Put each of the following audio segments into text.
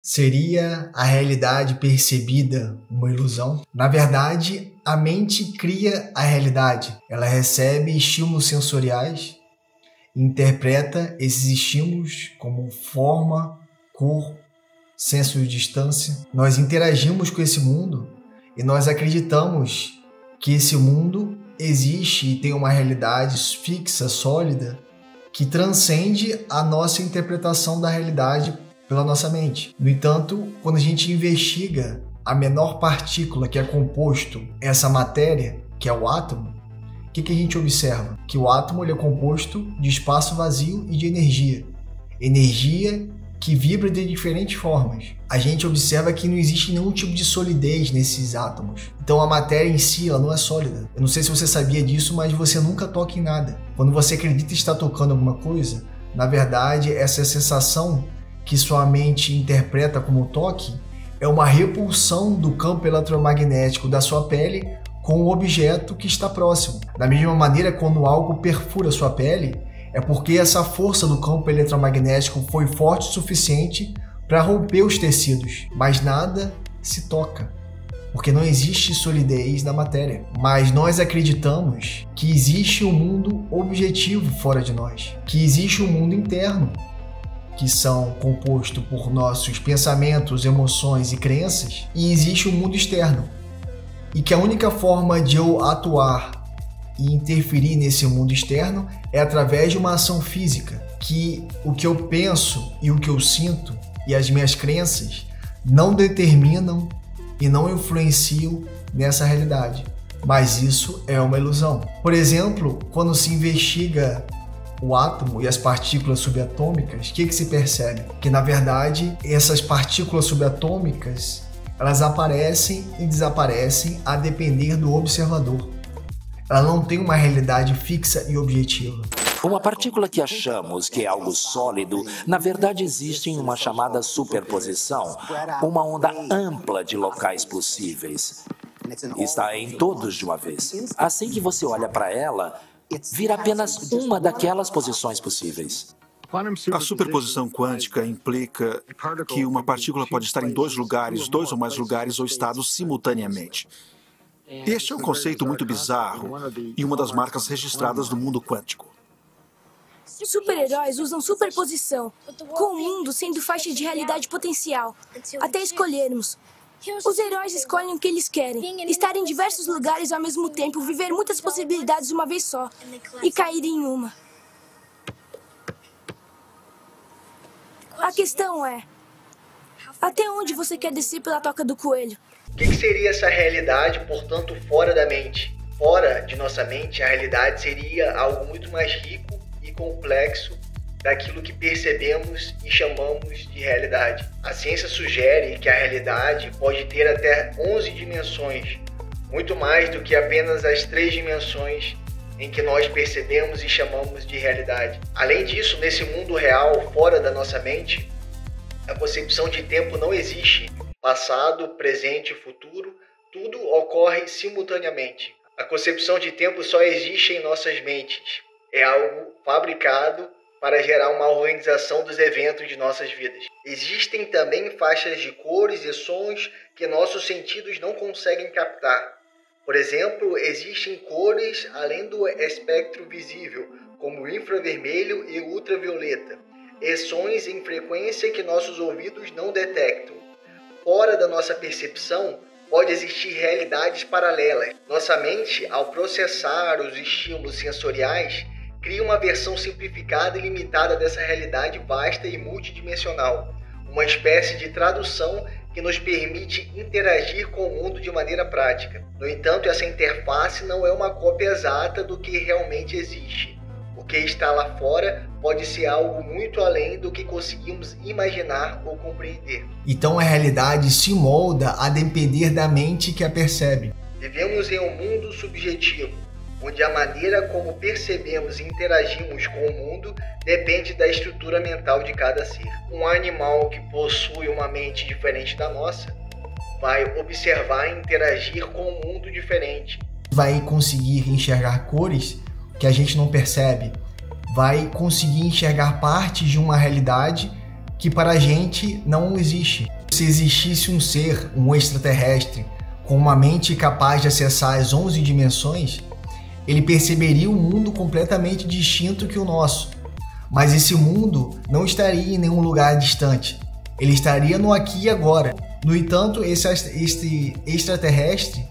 Seria a realidade percebida uma ilusão? Na verdade, a mente cria a realidade. Ela recebe estímulos sensoriais e interpreta esses estímulos como forma, cor, senso de distância. Nós interagimos com esse mundo e nós acreditamos que esse mundo existe e tem uma realidade fixa, sólida, que transcende a nossa interpretação da realidade pela nossa mente. No entanto, quando a gente investiga a menor partícula que é composto essa matéria, que é o átomo, o que a gente observa? Que o átomo ele é composto de espaço vazio e de energia. Energia que vibra de diferentes formas. A gente observa que não existe nenhum tipo de solidez nesses átomos. Então a matéria em si ela não é sólida. Eu não sei se você sabia disso, mas você nunca toca em nada. Quando você acredita estar tocando alguma coisa, na verdade essa sensação que sua mente interpreta como toque é uma repulsão do campo eletromagnético da sua pele com o objeto que está próximo. Da mesma maneira, quando algo perfura sua pele, é porque essa força do campo eletromagnético foi forte o suficiente para romper os tecidos, mas nada se toca, porque não existe solidez na matéria. Mas nós acreditamos que existe um mundo objetivo fora de nós, que existe um mundo interno, que são compostos por nossos pensamentos, emoções e crenças, e existe um mundo externo, e que a única forma de eu atuar e interferir nesse mundo externo é através de uma ação física, que o que eu penso e o que eu sinto e as minhas crenças não determinam e não influenciam nessa realidade, mas isso é uma ilusão. Por exemplo, quando se investiga o átomo e as partículas subatômicas, o que se percebe? Que na verdade essas partículas subatômicas elas aparecem e desaparecem a depender do observador. Ela não tem uma realidade fixa e objetiva. Uma partícula que achamos que é algo sólido, na verdade existe em uma chamada superposição, uma onda ampla de locais possíveis. Está em todos de uma vez. Assim que você olha para ela, vira apenas uma daquelas posições possíveis. A superposição quântica implica que uma partícula pode estar em dois ou mais lugares ou estados simultaneamente. Este é um conceito muito bizarro e uma das marcas registradas do mundo quântico. Super-heróis usam superposição, com o mundo sendo faixa de realidade potencial, até escolhermos. Os heróis escolhem o que eles querem, estar em diversos lugares ao mesmo tempo, viver muitas possibilidades uma vez só e cair em uma. A questão é, até onde você quer descer pela toca do coelho? O que seria essa realidade, portanto, fora da mente? Fora de nossa mente, a realidade seria algo muito mais rico e complexo daquilo que percebemos e chamamos de realidade. A ciência sugere que a realidade pode ter até 11 dimensões, muito mais do que apenas as 3 dimensões em que nós percebemos e chamamos de realidade. Além disso, nesse mundo real, fora da nossa mente, a concepção de tempo não existe. Passado, presente e futuro, tudo ocorre simultaneamente. A concepção de tempo só existe em nossas mentes. É algo fabricado para gerar uma organização dos eventos de nossas vidas. Existem também faixas de cores e sons que nossos sentidos não conseguem captar. Por exemplo, existem cores além do espectro visível, como infravermelho e ultravioleta, e sons em frequência que nossos ouvidos não detectam. Fora da nossa percepção, pode existir realidades paralelas. Nossa mente, ao processar os estímulos sensoriais, cria uma versão simplificada e limitada dessa realidade vasta e multidimensional, uma espécie de tradução que nos permite interagir com o mundo de maneira prática. No entanto, essa interface não é uma cópia exata do que realmente existe. O que está lá fora pode ser algo muito além do que conseguimos imaginar ou compreender. Então a realidade se molda a depender da mente que a percebe. Vivemos em um mundo subjetivo, onde a maneira como percebemos e interagimos com o mundo depende da estrutura mental de cada ser. Um animal que possui uma mente diferente da nossa vai observar e interagir com um mundo diferente. Vai conseguir enxergar cores que a gente não percebe, vai conseguir enxergar partes de uma realidade que para a gente não existe. Se existisse um ser, um extraterrestre, com uma mente capaz de acessar as 11 dimensões, ele perceberia um mundo completamente distinto que o nosso. Mas esse mundo não estaria em nenhum lugar distante. Ele estaria no aqui e agora. No entanto, esse extraterrestre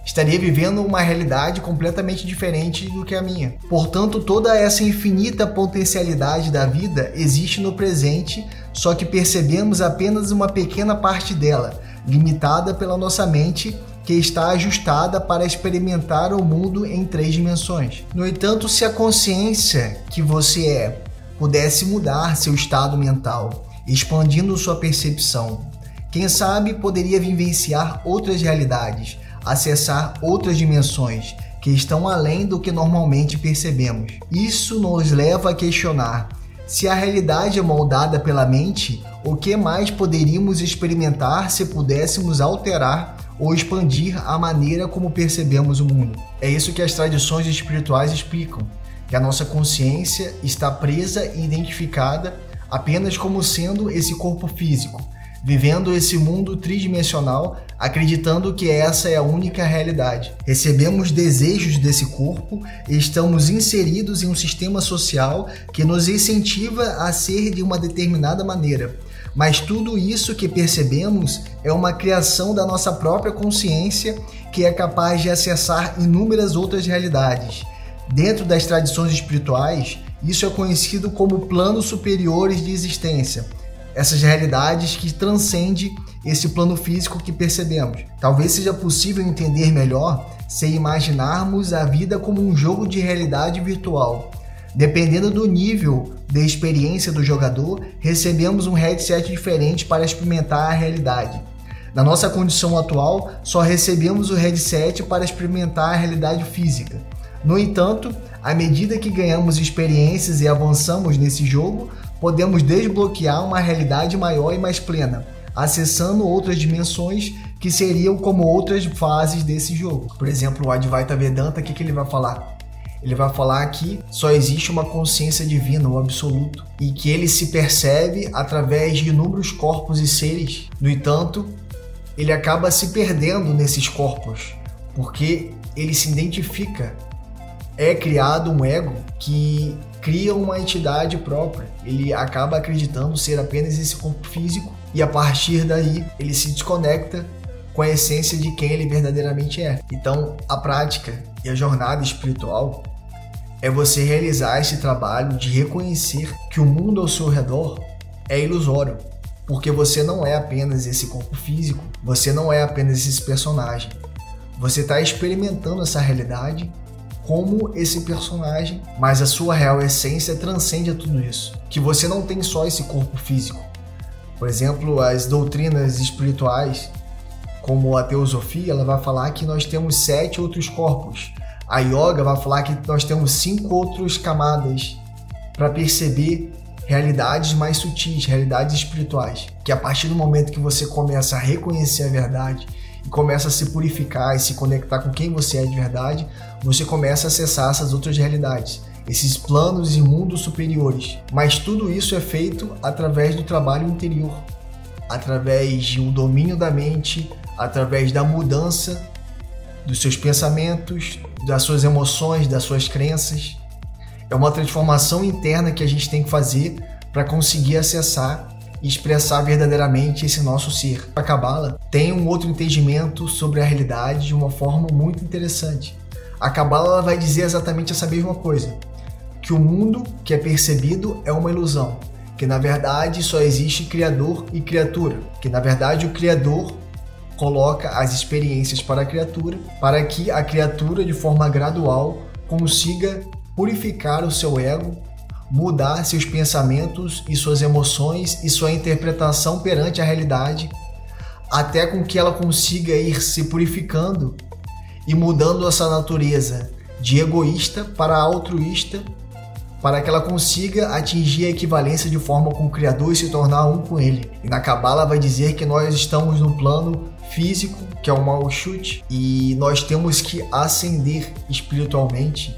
estaria vivendo uma realidade completamente diferente do que a minha. Portanto, toda essa infinita potencialidade da vida existe no presente, só que percebemos apenas uma pequena parte dela, limitada pela nossa mente, que está ajustada para experimentar o mundo em 3 dimensões. No entanto, se a consciência que você é pudesse mudar seu estado mental, expandindo sua percepção, quem sabe poderia vivenciar outras realidades, acessar outras dimensões que estão além do que normalmente percebemos. Isso nos leva a questionar: se a realidade é moldada pela mente, o que mais poderíamos experimentar se pudéssemos alterar ou expandir a maneira como percebemos o mundo? É isso que as tradições espirituais explicam, que a nossa consciência está presa e identificada apenas como sendo esse corpo físico, vivendo esse mundo tridimensional, acreditando que essa é a única realidade. Recebemos desejos desse corpo e estamos inseridos em um sistema social que nos incentiva a ser de uma determinada maneira. Mas tudo isso que percebemos é uma criação da nossa própria consciência, que é capaz de acessar inúmeras outras realidades. Dentro das tradições espirituais, isso é conhecido como planos superiores de existência. Essas realidades que transcendem esse plano físico que percebemos. Talvez seja possível entender melhor se imaginarmos a vida como um jogo de realidade virtual. Dependendo do nível de experiência do jogador, recebemos um headset diferente para experimentar a realidade. Na nossa condição atual, só recebemos o headset para experimentar a realidade física. No entanto, à medida que ganhamos experiências e avançamos nesse jogo, podemos desbloquear uma realidade maior e mais plena, acessando outras dimensões que seriam como outras fases desse jogo. Por exemplo, o Advaita Vedanta, o que ele vai falar? Ele vai falar que só existe uma consciência divina, o absoluto, e que ele se percebe através de inúmeros corpos e seres. No entanto, ele acaba se perdendo nesses corpos, porque ele se identifica. É criado um ego que cria uma entidade própria. Ele acaba acreditando ser apenas esse corpo físico e a partir daí ele se desconecta com a essência de quem ele verdadeiramente é. Então, a prática e a jornada espiritual é você realizar esse trabalho de reconhecer que o mundo ao seu redor é ilusório, porque você não é apenas esse corpo físico, você não é apenas esse personagem. Você está experimentando essa realidade como esse personagem, mas a sua real essência transcende a tudo isso. Que você não tem só esse corpo físico. Por exemplo, as doutrinas espirituais, como a teosofia, ela vai falar que nós temos 7 outros corpos. A yoga vai falar que nós temos 5 outras camadas para perceber realidades mais sutis, realidades espirituais. Que a partir do momento que você começa a reconhecer a verdade e começa a se purificar e se conectar com quem você é de verdade, você começa a acessar essas outras realidades, esses planos e mundos superiores. Mas tudo isso é feito através do trabalho interior, através de um domínio da mente, através da mudança dos seus pensamentos, das suas emoções, das suas crenças. É uma transformação interna que a gente tem que fazer para conseguir acessar e expressar verdadeiramente esse nosso ser. A Cabala tem um outro entendimento sobre a realidade de uma forma muito interessante. A Cabala vai dizer exatamente essa mesma coisa, que o mundo que é percebido é uma ilusão, que na verdade só existe criador e criatura, que na verdade o criador coloca as experiências para a criatura, para que a criatura de forma gradual consiga purificar o seu ego, mudar seus pensamentos e suas emoções e sua interpretação perante a realidade, até com que ela consiga ir se purificando e mudando essa natureza de egoísta para altruísta, para que ela consiga atingir a equivalência de forma com o Criador e se tornar um com Ele. E na Cabala vai dizer que nós estamos no plano físico, que é o Malchut, e nós temos que ascender espiritualmente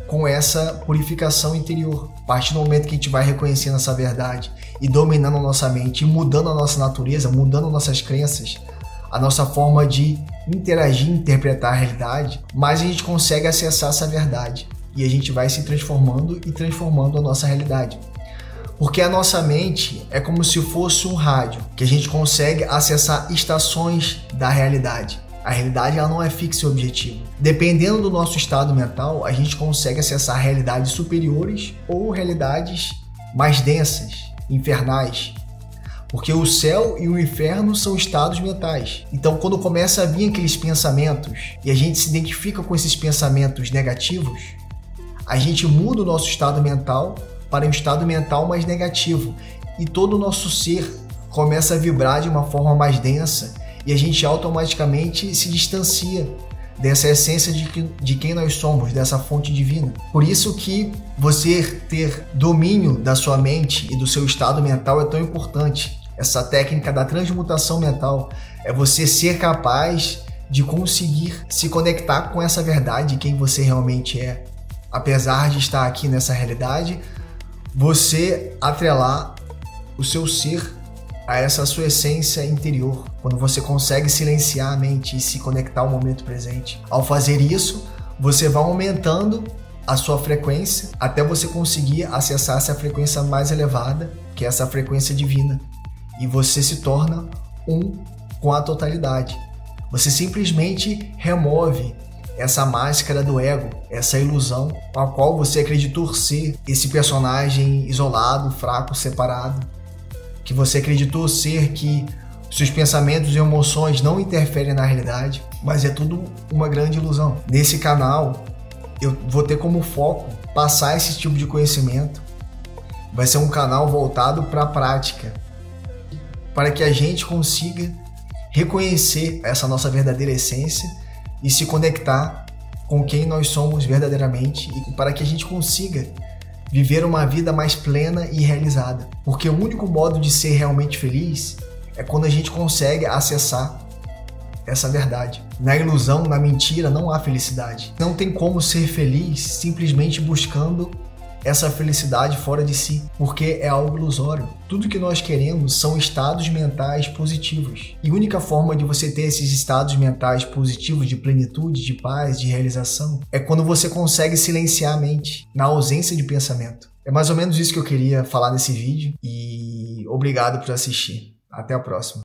com essa purificação interior. A partir do momento que a gente vai reconhecendo essa verdade e dominando a nossa mente, e mudando a nossa natureza, mudando nossas crenças, a nossa forma de interagir, interpretar a realidade, mais a gente consegue acessar essa verdade. E a gente vai se transformando e transformando a nossa realidade. Porque a nossa mente é como se fosse um rádio, que a gente consegue acessar estações da realidade. A realidade ela não é fixa e objetiva. Dependendo do nosso estado mental, a gente consegue acessar realidades superiores ou realidades mais densas, infernais. Porque o céu e o inferno são estados mentais. Então, quando começa a vir aqueles pensamentos e a gente se identifica com esses pensamentos negativos, a gente muda o nosso estado mental para um estado mental mais negativo. E todo o nosso ser começa a vibrar de uma forma mais densa e a gente automaticamente se distancia dessa essência de quem nós somos, dessa fonte divina. Por isso que você ter domínio da sua mente e do seu estado mental é tão importante. Essa técnica da transmutação mental é você ser capaz de conseguir se conectar com essa verdade de quem você realmente é. Apesar de estar aqui nessa realidade, você atrelar o seu ser a essa sua essência interior, quando você consegue silenciar a mente e se conectar ao momento presente. Ao fazer isso, você vai aumentando a sua frequência até você conseguir acessar essa frequência mais elevada, que é essa frequência divina. E você se torna um com a totalidade. Você simplesmente remove essa máscara do ego, essa ilusão com a qual você acreditou ser esse personagem isolado, fraco, separado, que você acreditou ser que seus pensamentos e emoções não interferem na realidade, mas é tudo uma grande ilusão. Nesse canal, eu vou ter como foco passar esse tipo de conhecimento. Vai ser um canal voltado para a prática, para que a gente consiga reconhecer essa nossa verdadeira essência e se conectar com quem nós somos verdadeiramente e para que a gente consiga viver uma vida mais plena e realizada. Porque o único modo de ser realmente feliz é quando a gente consegue acessar essa verdade. Na ilusão, na mentira, não há felicidade. Não tem como ser feliz simplesmente buscando essa felicidade fora de si, porque é algo ilusório. Tudo que nós queremos são estados mentais positivos. E a única forma de você ter esses estados mentais positivos de plenitude, de paz, de realização, é quando você consegue silenciar a mente, na ausência de pensamento. É mais ou menos isso que eu queria falar nesse vídeo e obrigado por assistir. Até a próxima.